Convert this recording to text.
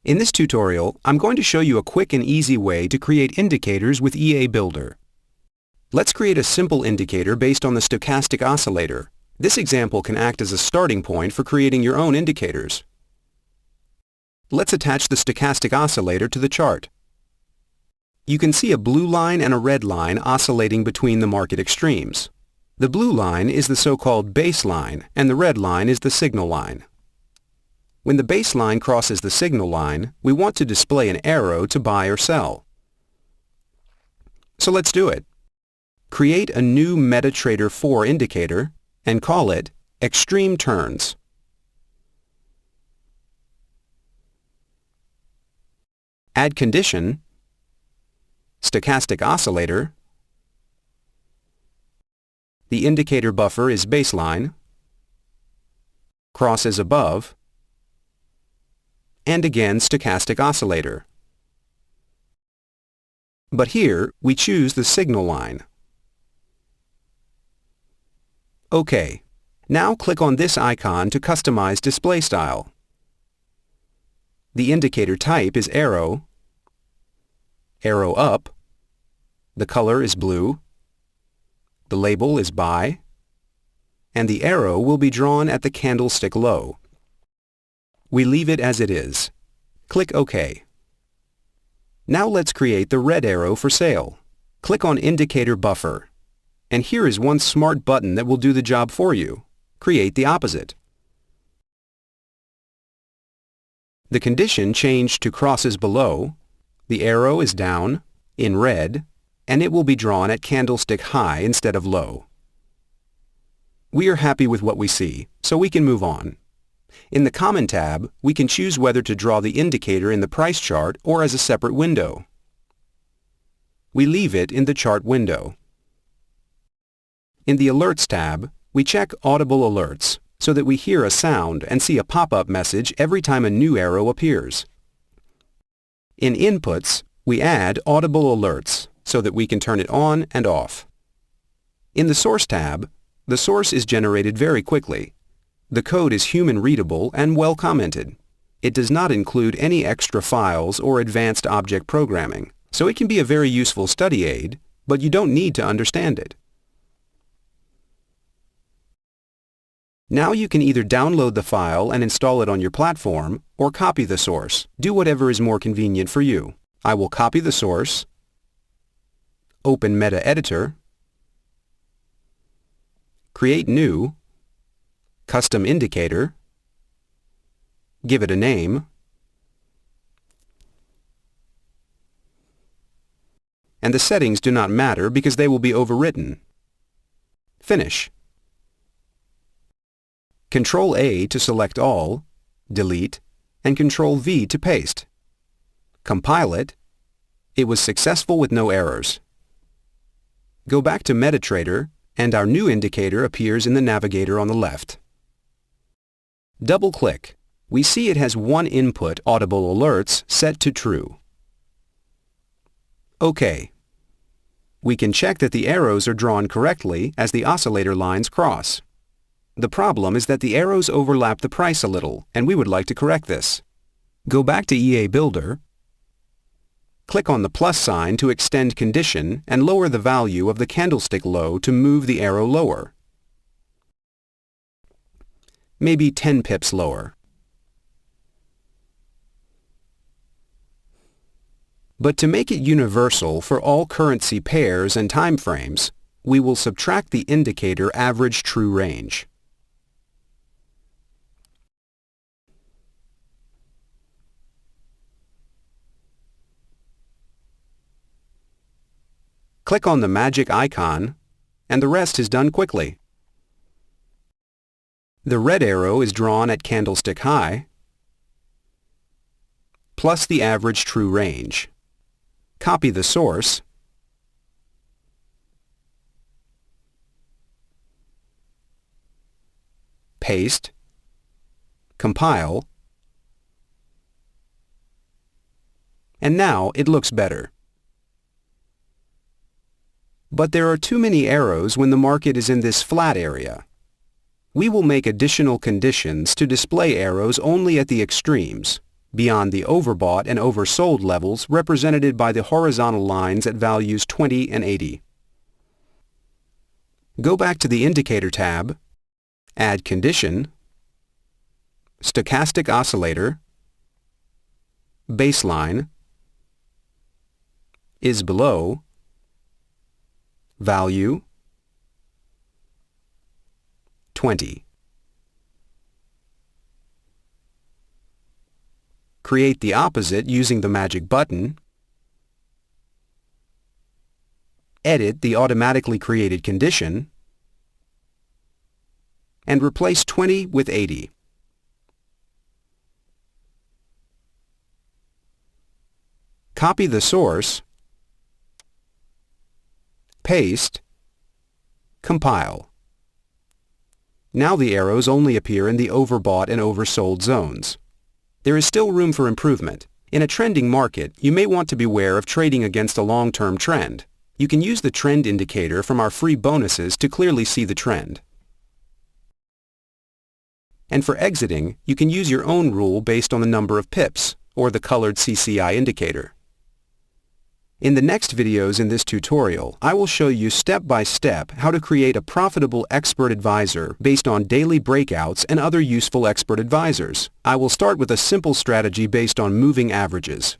In this tutorial, I'm going to show you a quick and easy way to create indicators with EA Builder. Let's create a simple indicator based on the stochastic oscillator. This example can act as a starting point for creating your own indicators. Let's attach the stochastic oscillator to the chart. You can see a blue line and a red line oscillating between the market extremes. The blue line is the so-called baseline, and the red line is the signal line. When the baseline crosses the signal line, we want to display an arrow to buy or sell. So let's do it. Create a new MetaTrader 4 indicator and call it Extreme Turns. Add condition, stochastic oscillator, the indicator buffer is baseline, cross is above, and again stochastic oscillator. But here we choose the signal line. OK. Now click on this icon to customize display style. The indicator type is arrow, arrow up, the color is blue, the label is buy, and the arrow will be drawn at the candlestick low. We leave it as it is. Click OK. Now let's create the red arrow for sale. Click on Indicator Buffer. And here is one smart button that will do the job for you. Create the opposite. The condition changed to crosses below, the arrow is down, in red, and it will be drawn at candlestick high instead of low. We are happy with what we see, so we can move on. In the Common tab, we can choose whether to draw the indicator in the price chart or as a separate window. We leave it in the chart window. In the Alerts tab, we check Audible Alerts so that we hear a sound and see a pop-up message every time a new arrow appears. In Inputs, we add Audible Alerts so that we can turn it on and off. In the Source tab, the source is generated very quickly. The code is human-readable and well-commented. It does not include any extra files or advanced object programming, so it can be a very useful study aid, but you don't need to understand it. Now you can either download the file and install it on your platform, or copy the source. Do whatever is more convenient for you. I will copy the source, open Meta Editor, create new, custom indicator, give it a name, and the settings do not matter because they will be overwritten. Finish. Control A to select all, delete, and Control V to paste. Compile it. It was successful with no errors. Go back to MetaTrader, and our new indicator appears in the navigator on the left. Double-click. We see it has one input, Audible Alerts, set to true. OK. We can check that the arrows are drawn correctly as the oscillator lines cross. The problem is that the arrows overlap the price a little, and we would like to correct this. Go back to EA Builder, click on the plus sign to extend condition and lower the value of the candlestick low to move the arrow lower. Maybe 10 pips lower. But to make it universal for all currency pairs and time frames, we will subtract the indicator average true range. Click on the magic icon, and the rest is done quickly. The red arrow is drawn at candlestick high, plus the average true range. Copy the source, paste, compile, and now it looks better. But there are too many arrows when the market is in this flat area. We will make additional conditions to display arrows only at the extremes, beyond the overbought and oversold levels represented by the horizontal lines at values 20 and 80. Go back to the Indicator tab, add Condition, Stochastic Oscillator, Baseline, is below, Value, 20. Create the opposite using the magic button. Edit the automatically created condition and replace 20 with 80. Copy the source, paste, compile. Now the arrows only appear in the overbought and oversold zones. There is still room for improvement. In a trending market, you may want to beware of trading against a long-term trend. You can use the trend indicator from our free bonuses to clearly see the trend. And for exiting, you can use your own rule based on the number of pips, or the colored CCI indicator. In the next videos in this tutorial, I will show you step-by-step how to create a profitable expert advisor based on daily breakouts and other useful expert advisors. I will start with a simple strategy based on moving averages.